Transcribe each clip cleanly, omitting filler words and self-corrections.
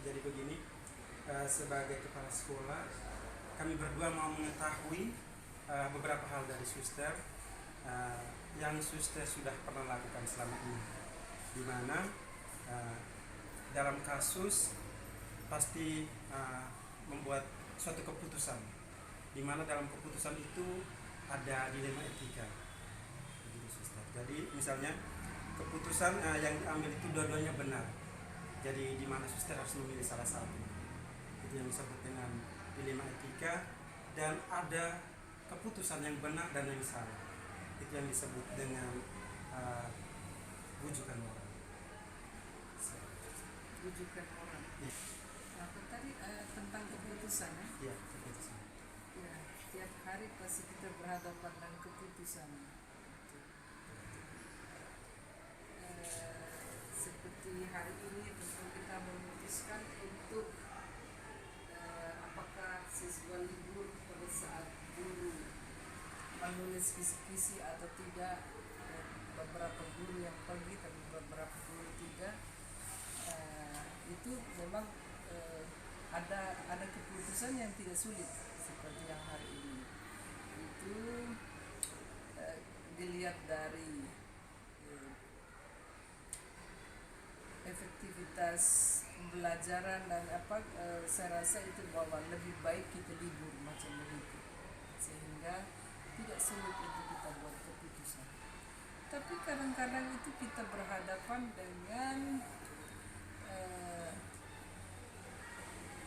Jadi begini, sebagai kepala sekolah, kami berdua mau mengetahui beberapa hal dari suster yang suster sudah pernah lakukan selama ini, di mana dalam kasus pasti membuat suatu keputusan, di mana dalam keputusan itu ada dilema etika. Begitu, suster. Jadi misalnya keputusan yang diambil itu dua-duanya benar. Jadi di mana suster harus memilih salah satu. Itu yang disebut dengan dilema etika. Dan ada keputusan yang benar dan yang salah. Itu yang disebut dengan rujukan moral. Rujukan moral. Ya. Apa tadi tentang keputusan ya? Ya, keputusan. Ya, tiap hari pasti kita berhadapan dengan keputusan. Seperti hari ini tentu kita memutuskan untuk apakah siswa libur pada saat guru menulis kisi-kisi atau tidak. Beberapa guru yang pergi tapi beberapa guru tidak. Itu memang ada keputusan yang tidak sulit seperti yang hari ini. Itu dilihat dari efektivitas pembelajaran dan saya rasa itu bahwa lebih baik kita libur macam begitu sehingga tidak sulit untuk kita buat keputusan. Tapi kadang-kadang itu kita berhadapan dengan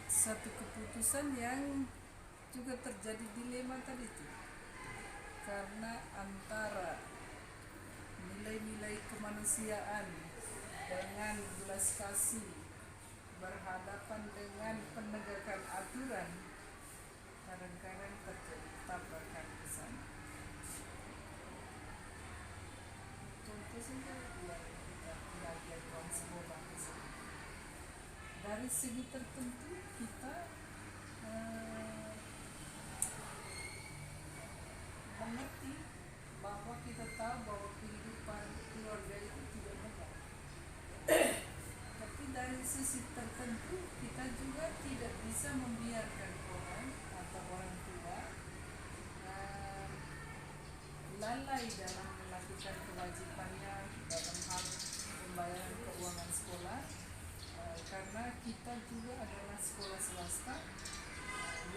satu keputusan yang juga terjadi dilema tadi itu, karena antara nilai-nilai kemanusiaan dengan belas kasih berhadapan dengan penegakan aturan, kadang-kadang terjadi tabrakan ke sana. Contoh saja yang kita belajar dalam sebuah bangsa. Dari segi tertentu kita mengerti bahwa kita tahu bahwa kehidupan keluarga itu tidak mudah. Tapi dari sisi tertentu kita juga tidak bisa membiarkan orang atau orang tua lalai dalam melakukan kewajibannya dalam hal pembayaran keuangan sekolah, karena kita juga adalah sekolah swasta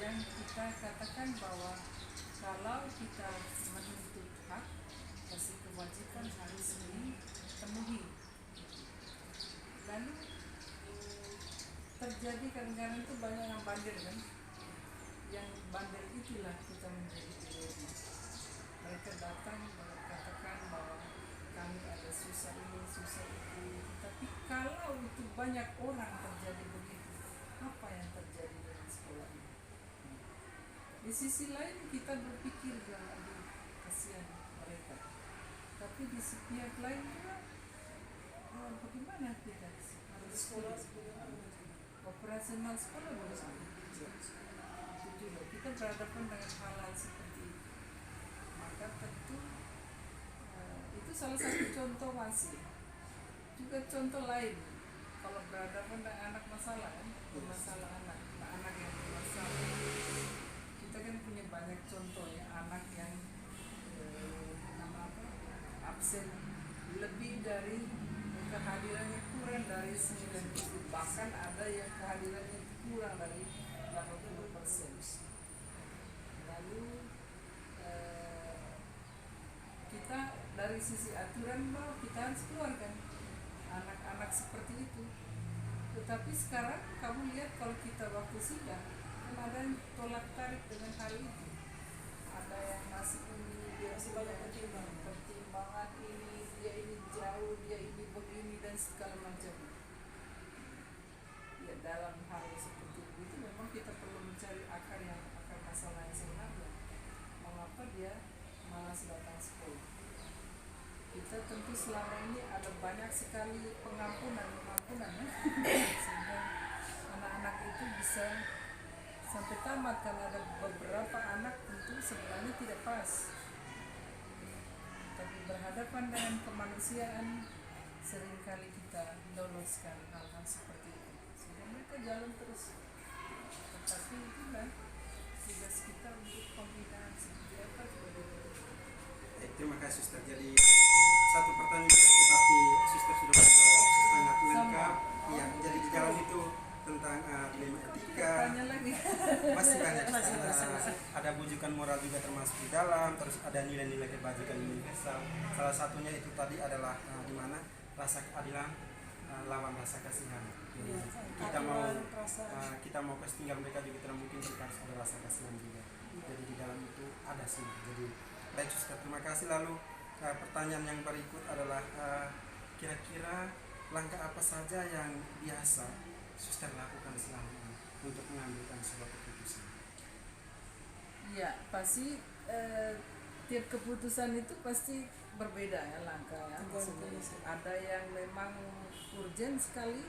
yang kita katakan bahwa kalau kita menuntut hak, pasti kewajiban harus dipenuhi. Lalu terjadi kadang-kadang itu banyak yang bandel kan, yang bandel itulah kita menjadi dilema. Mereka datang mengatakan bahwa kami ada susah ini, susah itu. Tapi kalau itu banyak orang terjadi begitu, apa yang terjadi dengan sekolah ini? Di sisi lain kita berpikir bahwa kasihan mereka. Tapi di pihak lain juga bagaimana kita harus sekolah operasional sekolah bagaimana? Itu juga kita berhadapan dengan hal-hal seperti itu. Maka tentu itu salah satu contoh masih. Juga contoh lain, kalau berhadapan dengan anak masalah kan, masalah anak yang bermasalah. Kita kan punya banyak contoh ya, anak yang absen lebih dari kehadirannya kurang dari 90%, bahkan ada yang kehadirannya kurang dari 80%. Lalu kita dari sisi aturan bahwa kita harus keluarkan anak-anak seperti itu. Tetapi sekarang kamu lihat kalau kita waktu sidang kan ada yang tolak tarik dengan hal itu. Ada yang masih ini, dia masih banyak pertimbangan ini, dia ini jauh, dia ini begini dan segala macam. Ya dalam hal seperti itu memang kita perlu mencari akar masalah yang sebenarnya. Mengapa dia malas datang sekolah? Kita tentu selama ini ada banyak sekali pengampunan ya? Sehingga anak-anak itu bisa sampai tamat, karena ada beberapa anak tentu sebenarnya tidak pas, tapi berhadapan dengan kemanusiaan seringkali kita loloskan hal-hal seperti itu. Sehingga mereka jalan terus. Tetapi itulah tugas kita untuk pembinaan seperti apa sebagai Terima kasih Suster. Jadi satu pertanyaan tetapi Suster sudah menjawab sangat lengkap. Iya, jadi di dalam itu tentang dilema etika tanya lagi. masih banyak. Ada bujukan moral juga termasuk di dalam, terus ada nilai-nilai kebajikan universal. Salah satunya itu tadi adalah di mana rasa keadilan lawan rasa kasihan. Jadi, kita mau kasih tinggal mereka juga tidak mungkin kita harus ada rasa kasihan juga. Jadi di dalam itu ada sih. Jadi baik Suster, terima kasih. Lalu pertanyaan yang berikut adalah kira-kira langkah apa saja yang biasa Suster lakukan selama ini untuk mengambilkan sebuah keputusan? Ya, pasti tiap keputusan itu pasti berbeda ya langkah ya. Ada yang memang urgent sekali,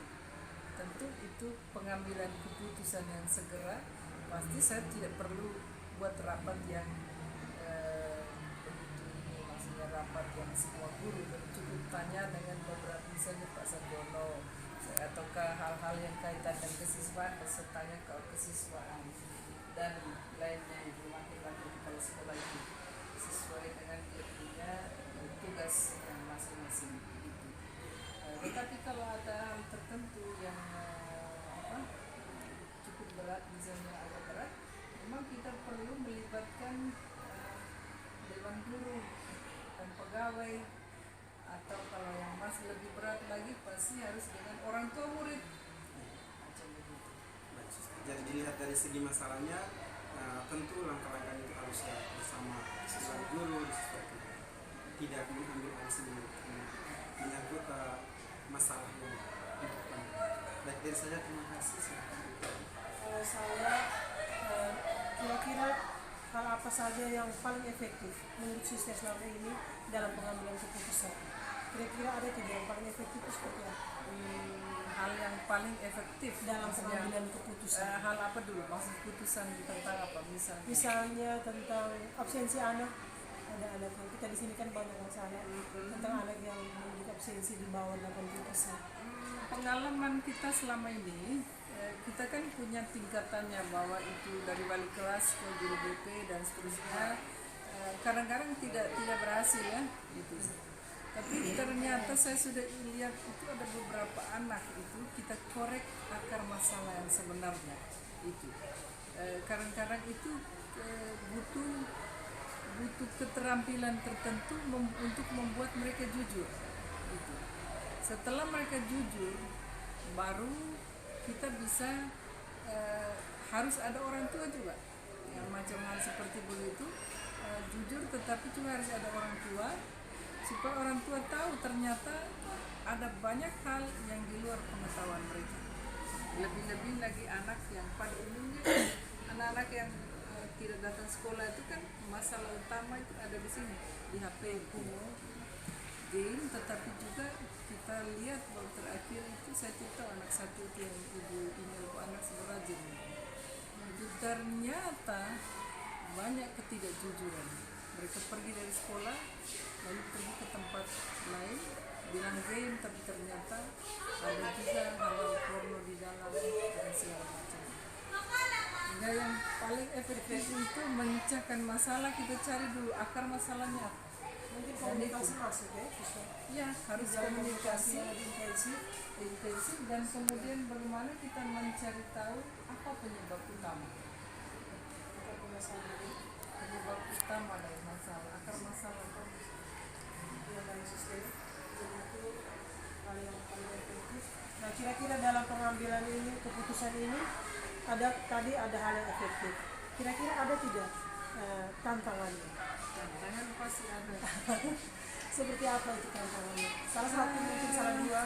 tentu itu pengambilan keputusan yang segera. Pasti saya tidak perlu buat rapat yang begitu, maksudnya rapat yang semua guru, cukup tanya dengan beberapa, misalnya Pak Sardono, ataukah hal-hal yang kaitan dengan kesiswaan, saya tanya ke kesiswaan dan lainnya itu laki-laki kepala sekolah itu sesuai dengan dia punya tugas yang masing-masing itu. Tetapi kalau ada hal tertentu yang cukup berat, misalnya agak berat, memang kita perlu melibatkan dewan guru dan pegawai, atau kalau yang masih lebih berat lagi pasti harus dengan orang tua murid. Macam begitu. Jadi dilihat dari segi masalahnya, tentu langkah-langkah itu harus bersama siswa guru, tidak mengambil alih sendiri menyangkut masalah yang depan. Baik dari saya, terima kasih. Kalau saya kira-kira hal apa saja yang paling efektif menurut Suster selama ini dalam pengambilan keputusan? Kira-kira ada tidak yang paling efektif seperti apa? Hal yang paling efektif Dalam pengambilan keputusan. Hal apa dulu? Maksud keputusan tentang apa misalnya? Misalnya tentang absensi anak. Ada anak yang kita di sini kan banyak masalah tentang anak yang memiliki absensi di bawah 80%. Pengalaman kita selama ini, kita kan punya tingkatannya, bahwa itu dari wali kelas ke guru BP dan seterusnya. Kadang-kadang tidak berhasil ya gitu. Tapi ternyata saya sudah lihat itu ada beberapa anak itu kita korek akar masalah yang sebenarnya itu. Kadang-kadang itu butuh keterampilan tertentu untuk membuat mereka jujur gitu. Setelah mereka jujur, baru kita bisa harus ada orang tua juga yang macam hal seperti begitu, jujur tetapi juga harus ada orang tua supaya orang tua tahu ternyata ada banyak hal yang di luar pengetahuan mereka. Lebih-lebih lagi anak yang pada umumnya anak-anak yang tidak datang sekolah itu kan masalah utama itu ada di sini, di HP, game, tetapi juga kita lihat bahwa terakhir itu saya tahu anak satu itu yang ibu email anak serajin itu ternyata banyak ketidakjujuran. Mereka pergi dari sekolah lalu pergi ke tempat lain bilang game, tapi ternyata ada juga hal-hal porno di dalam dan segala macam. Hingga yang paling efektif itu memecahkan masalah, kita cari dulu akar masalahnya. Mungkin komunikasi masuk ya? Ya, harus komunikasi intensif dan kemudian bagaimana kita mencari tahu apa penyebab utama. Penyebab utama dari masalah, akar masalah yang dari sistem. Jadi itu hal yang paling efektif. Nah, kira-kira dalam pengambilan ini, keputusan ini, ada hal yang efektif. Kira-kira ada tidak tantangannya? Tantangan pasti ada. Seperti apa itu tantangannya? Salah satu mungkin salah dua.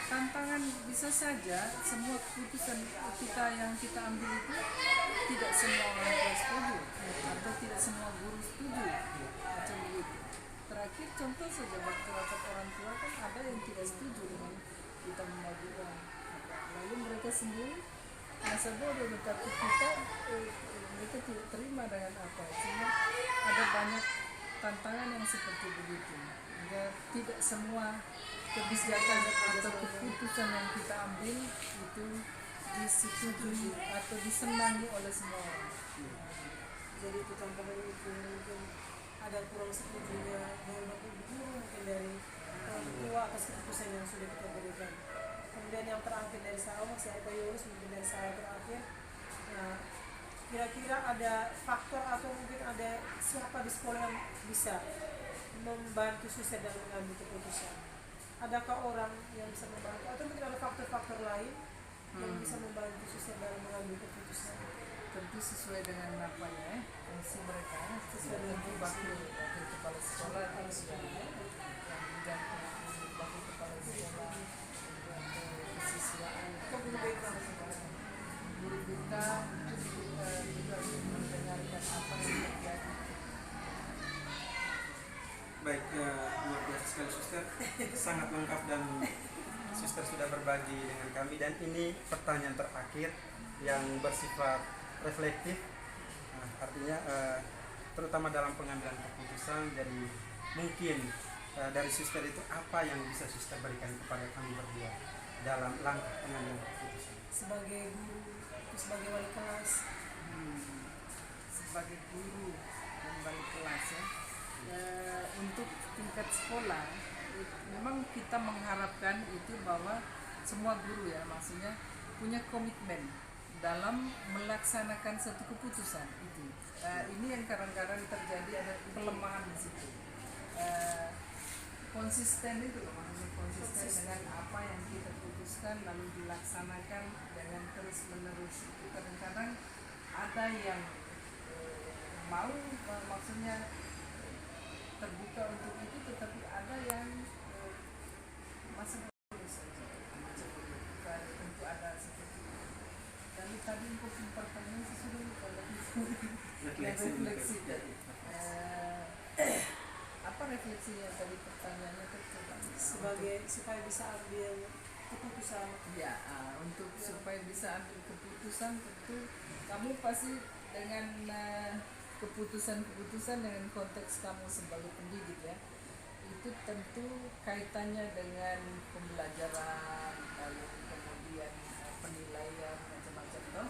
Tantangan bisa saja semua keputusan yang kita ambil itu tidak semua orang tua setuju atau tidak semua guru setuju, macam begitu. Terakhir contoh saja waktu rapat orang tua kan ada yang tidak setuju dengan kita membagi uang, lalu mereka sendiri merasa bodoh, tetapi kita mereka tidak terima dengan apa. Sehingga ada banyak tantangan yang seperti begitu. sehingga tidak semua kebijakan atau keputusan yang kita ambil itu disetujui atau disenangi oleh semua orang. Jadi itu contohnya itu mungkin ada kurang setujunya bapak ibu mungkin dari orang tua atas keputusan yang sudah kita berikan. Kemudian yang terakhir dari saya masih Pak Yunus, mungkin dari saya terakhir. Nah, kira-kira ada faktor atau mungkin ada siapa di sekolah yang bisa membantu suster dalam mengambil keputusan? Adakah orang yang bisa membantu atau mungkin ada faktor-faktor lain yang bisa membantu suster dalam mengambil keputusan? Tentu sesuai dengan namanya fungsi mereka, sesuai dengan wakil kepala sekolah harus yang diganti wakil kepala sekolah, kesiswaan, guru BK juga mendengarkan apa yang terjadi. Baik, luar biasa sekali suster, sangat lengkap dan suster sudah berbagi dengan kami. Dan ini pertanyaan terakhir yang bersifat reflektif, artinya terutama dalam pengambilan keputusan. Jadi mungkin dari suster itu apa yang bisa suster berikan kepada kami berdua dalam langkah pengambilan keputusan Sebagai guru, sebagai wali kelas, sebagai guru dan wali kelas ya. Untuk tingkat sekolah memang kita mengharapkan itu bahwa semua guru ya maksudnya punya komitmen dalam melaksanakan satu keputusan itu. Ini yang kadang-kadang terjadi ada pelemahan di situ. Konsisten itu loh, maksudnya konsisten dengan apa yang kita putuskan lalu dilaksanakan dengan terus menerus. Itu kadang-kadang ada yang mau maksudnya terbuka untuk itu, tetapi ada yang masih belum saja. Tentu ada seperti itu. Dan tadi untuk pertanyaan sesudah lupa lagi. Refleksi. Apa refleksinya tadi pertanyaannya tercoba? sebagai supaya bisa ambil keputusan. Ya, untuk supaya bisa ambil keputusan tentu kamu pasti dengan keputusan-keputusan dengan konteks kamu sebagai pendidik ya, itu tentu kaitannya dengan pembelajaran lalu kemudian penilaian macam-macam toh.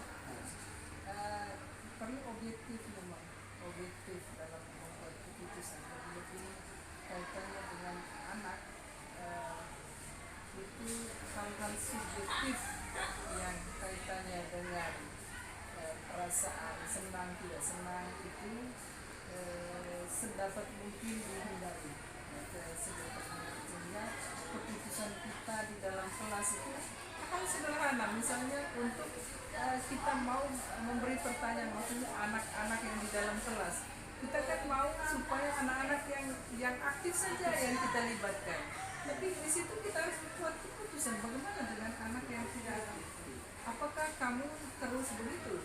Perlu objektif memang, objektif dalam membuat keputusan. Lebih kaitannya dengan anak itu hal-hal subjektif yang kaitannya dengan perasaan senang tidak senang itu sedapat mungkin dihindari. Sedapat mungkin, sehingga keputusan kita di dalam kelas itu akan sederhana. Misalnya untuk kita mau memberi pertanyaan, maksudnya anak-anak yang di dalam kelas, kita kan mau supaya anak-anak yang aktif saja yang kita libatkan. Tapi di situ kita harus membuat keputusan bagaimana dengan anak yang tidak aktif. Apakah kamu terus begitu?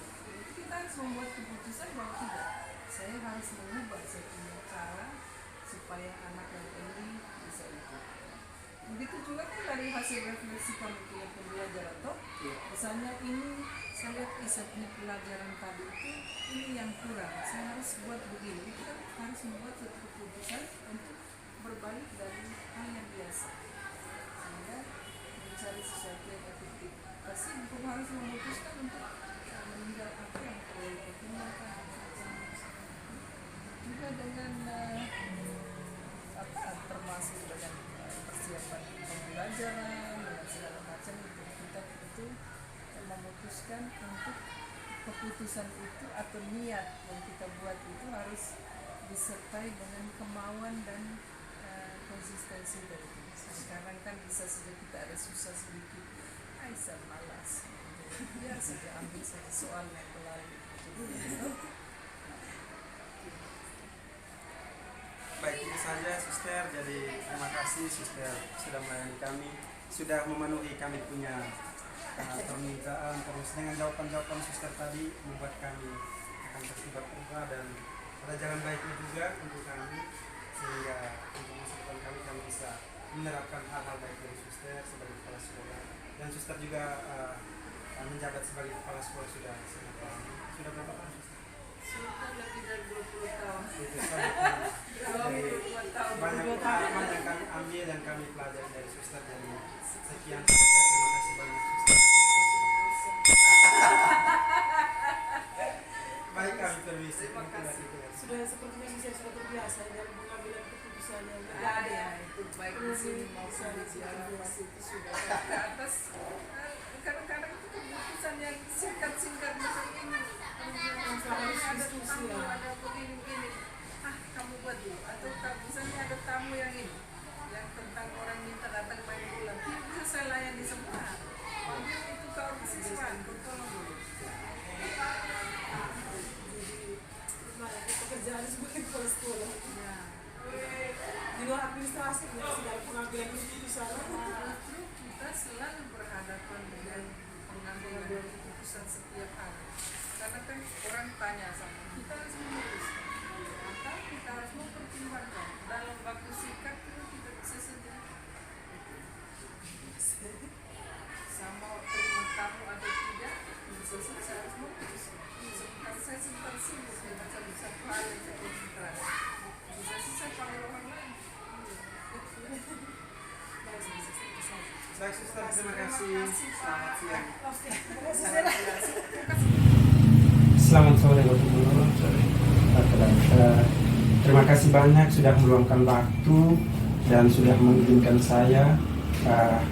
Kita harus membuat keputusan bahwa tidak. Saya harus mengubah saya punya cara supaya anak yang ini bisa ikut. Begitu juga kan dari hasil refleksi pemikiran pembelajaran toh. Misalnya ini saya lihat punya pelajaran tadi itu ini yang kurang. Saya harus buat begini. Kita harus membuat satu keputusan untuk berbalik dari hal yang biasa. Sehingga mencari sesuatu yang efektif. Pasti bukan harus memutuskan untuk meninggal apa yang perlu dipertimbangkan. Juga dengan termasuk dengan persiapan pembelajaran dan segala macam itu kita itu memutuskan untuk keputusan itu atau niat yang kita buat itu harus disertai dengan kemauan dan konsistensi dari itu. Sekarang kan bisa saja kita ada susah sedikit, saya malas, biar saja ambil saja soal yang berlalu. Baik, itu saja suster. Jadi terima kasih suster sudah melayani kami, sudah memenuhi kami punya permintaan. Terus dengan jawaban-jawaban suster tadi membuat kami akan terlibat ubah dan ada jalan baiknya juga untuk kami, sehingga untuk masa depan kami bisa menerapkan hal-hal baik dari suster sebagai kepala sekolah. Dan suster juga menjabat sebagai kepala sekolah sudah sangat lama. Sudah berapa tahun suster? Sudah lebih dari 20 tahun. Itu sangat 22 tahun. banyak pengalaman yang kami ambil dan kami pelajari dari suster. Jadi sekian, terima kasih banyak suster. Baik, kami permisi. Terima kasih. Sudah sepertinya saya sudah terbiasa dalam pengambilan keputusan yang Nah, ya itu baik di sini maupun di ziarah pasti itu sudah ke atas. Kadang-kadang itu keputusan yang singkat-singkat macam ini. Misalnya ada tamu, ada begini-begini. Kamu buat dulu. Atau misalnya ada tamu yang ini, yang tentang orang minta datang main bulan. Tidak bisa saya layani semua. Mungkin itu kalau siswan, tolong dulu. pekerjaan sebagai kepala sekolah. Ya. Di luar administrasi, dalam pengambilan keputusan. Kita selalu berhadapan dengan pengambilan keputusan setiap hari. Karena kan orang tanya sama kita harus memutuskan. Maka kita harus mempertimbangkan dalam waktu singkat itu kita bisa saja sama terima tamu atau tidak bisa saya harus memutuskan. Sebentar saya sebentar sibuk dengan satu hal yang saya konsentrasi. Bisa sih saya panggil orang lain. Baik suster, terima kasih. Selamat siang. Selamat sore Bapak Guru. Terima kasih banyak sudah meluangkan waktu dan sudah mengizinkan saya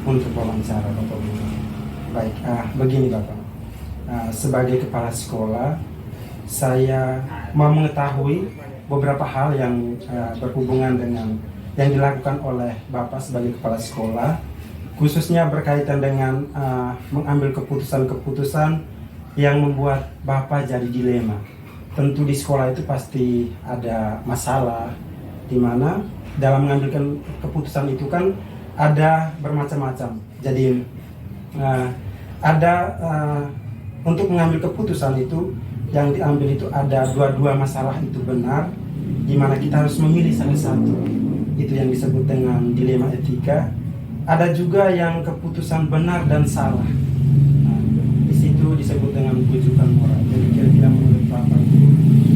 untuk wawancara Bapak Guru. Baik, begini Bapak. Sebagai kepala sekolah, saya mau mengetahui beberapa hal yang berhubungan dengan yang dilakukan oleh Bapak sebagai kepala sekolah, khususnya berkaitan dengan mengambil keputusan-keputusan yang membuat Bapak jadi dilema. Tentu di sekolah itu pasti ada masalah, di mana dalam mengambil keputusan itu kan ada bermacam-macam. Jadi ada untuk mengambil keputusan itu yang diambil itu ada dua masalah itu benar, di mana kita harus memilih salah satu. Itu yang disebut dengan dilema etika. Ada juga yang keputusan benar dan salah. Nah, di situ disebut dengan rujukan moral. Jadi kira-kira menurut Bapak itu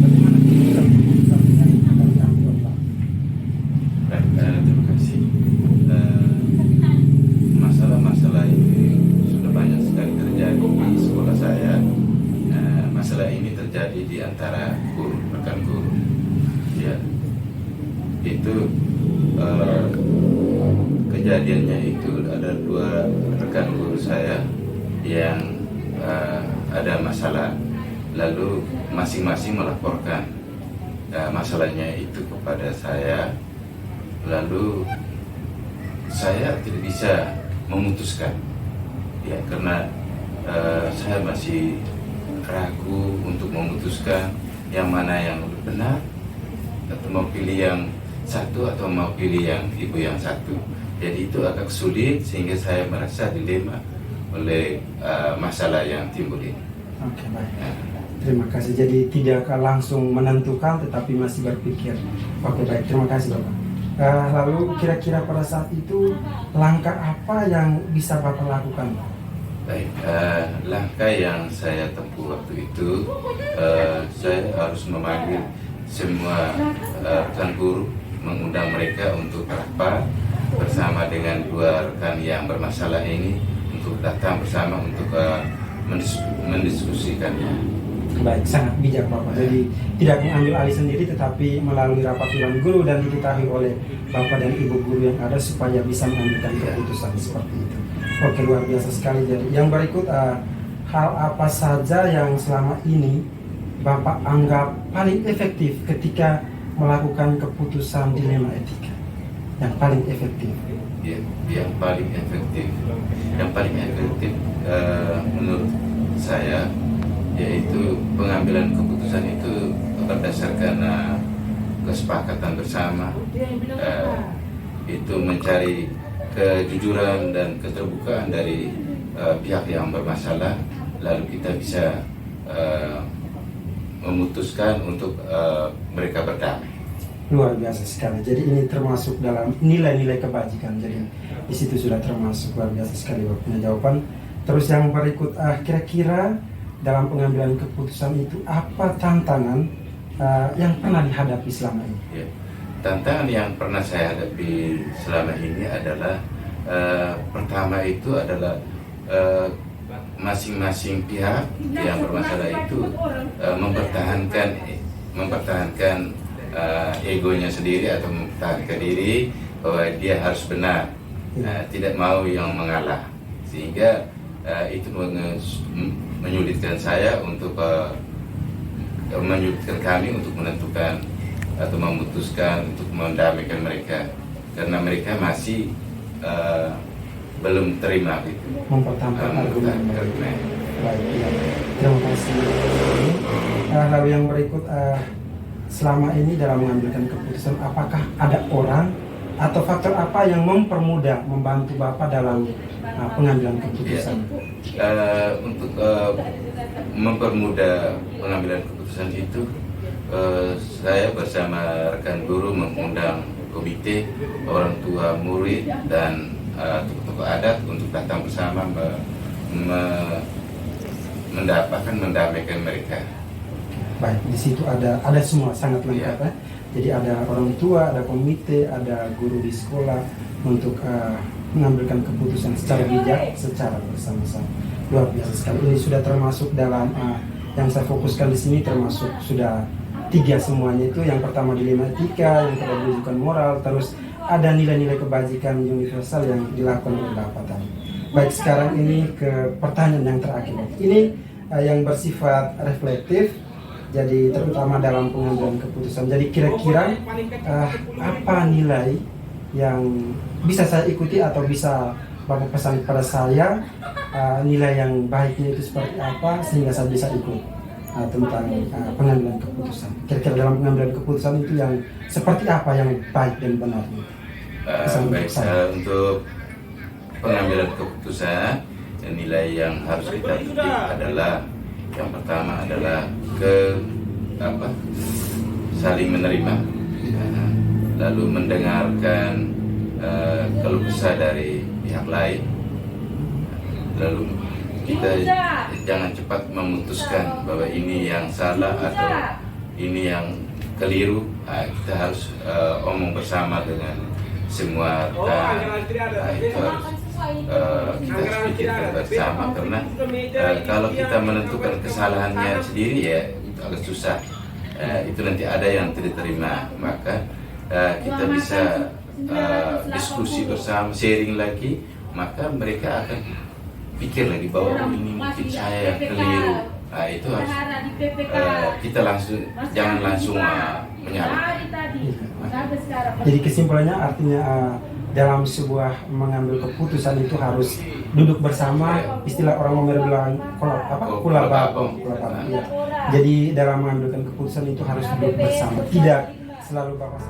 bagaimana keputusan yang akan diambil oleh Bapak? Baik, terima kasih. Masalah-masalah ini sudah banyak sekali terjadi di sekolah saya. Masalah ini terjadi di antara guru, rekan guru. Ya, itu kejadiannya itu ada dua rekan guru saya yang ada masalah, lalu masing-masing melaporkan masalahnya itu kepada saya, lalu saya tidak bisa memutuskan, ya karena saya masih ragu untuk memutuskan yang mana yang lebih benar, atau mau pilih yang satu atau mau pilih yang ibu yang satu. Jadi itu agak sulit sehingga saya merasa dilema oleh masalah yang timbul ini. Oke, baik. Terima kasih. Jadi tidak langsung menentukan tetapi masih berpikir. Oke, baik. Terima kasih Bapak. Lalu kira-kira pada saat itu langkah apa yang bisa Bapak lakukan? Baik, langkah yang saya tempuh waktu itu, saya harus memanggil semua rekan guru, mengundang mereka untuk rapat bersama dengan dua rekan yang bermasalah ini untuk datang bersama untuk mendiskusikannya. Baik, sangat bijak Bapak. Jadi tidak mengambil alih sendiri tetapi melalui rapat dewan guru dan diketahui oleh Bapak dan Ibu guru yang ada supaya bisa mengambilkan keputusan seperti itu. Oke, luar biasa sekali. Jadi yang berikut, hal apa saja yang selama ini Bapak anggap paling efektif ketika melakukan keputusan dilema etika? Yang paling efektif. Ya, yang paling efektif menurut saya yaitu pengambilan keputusan itu berdasarkan kesepakatan bersama, itu mencari kejujuran dan keterbukaan dari pihak yang bermasalah, lalu kita bisa memutuskan untuk mereka berdamai. Luar biasa sekali. Jadi ini termasuk dalam nilai-nilai kebajikan. Jadi di situ sudah termasuk. Luar biasa sekali Bapak punya jawaban. Terus yang berikut, kira-kira dalam pengambilan keputusan itu apa tantangan yang pernah dihadapi selama ini? Ya. Tantangan yang pernah saya hadapi selama ini adalah pertama itu adalah masing-masing pihak yang bermasalah itu mempertahankan egonya sendiri atau mempertahankan diri bahwa dia harus benar, tidak mau yang mengalah, sehingga itu menyulitkan saya untuk menyulitkan kami untuk menentukan atau memutuskan untuk mendamaikan mereka, karena mereka masih belum terima gitu. Mempertahankan argumen. Baik, ya. Terima kasih. Lalu yang berikut, selama ini dalam mengambilkan keputusan, apakah ada orang atau faktor apa yang mempermudah, membantu Bapak dalam pengambilan keputusan? Untuk mempermudah pengambilan keputusan itu, saya bersama rekan guru mengundang komite, orang tua murid, dan tokoh-tokoh adat untuk datang bersama mendamaikan mereka. Baik, di situ ada semua, sangat lengkap ya. Jadi ada orang tua, ada komite, ada guru di sekolah untuk mengambilkan keputusan secara bijak, secara bersama-sama. Luar biasa sekali. Ini sudah termasuk dalam yang saya fokuskan di sini, termasuk sudah 3 semuanya itu. Yang pertama dilema etika, yang kedua pendidikan moral, terus ada nilai-nilai kebajikan universal yang dilakukan oleh Bapak tadi. Baik, sekarang ini ke pertanyaan yang terakhir. Ini yang bersifat reflektif, jadi terutama dalam pengambilan keputusan. Jadi kira-kira apa nilai yang bisa saya ikuti atau bisa Bapak pesan kepada saya, nilai yang baiknya itu seperti apa sehingga saya bisa ikut tentang pengambilan keputusan. Kira-kira dalam pengambilan keputusan itu yang seperti apa yang baik dan benar? Baik, untuk pengambilan keputusan, nilai yang harus kita petik adalah yang pertama adalah saling menerima, lalu mendengarkan keluh kesah dari pihak lain, lalu kita jangan cepat memutuskan bahwa ini yang salah atau ini yang keliru. Kita harus omong bersama dengan semua rekan. Itu harus kita harus pikirkan bersama, karena kalau kita menentukan kesalahannya sendiri ya itu agak susah. Itu nanti ada yang tidak terima, maka kita bisa diskusi bersama, sharing lagi, maka mereka akan pikir lagi bahwa ini mungkin saya yang keliru. Itu harus kita jangan langsung menyalahkan. Jadi kesimpulannya artinya dalam sebuah mengambil keputusan itu harus duduk bersama, istilah orang Romer bilang kulababong. Ya. Jadi dalam mengambilkan keputusan itu harus duduk bersama, tidak selalu Bapak.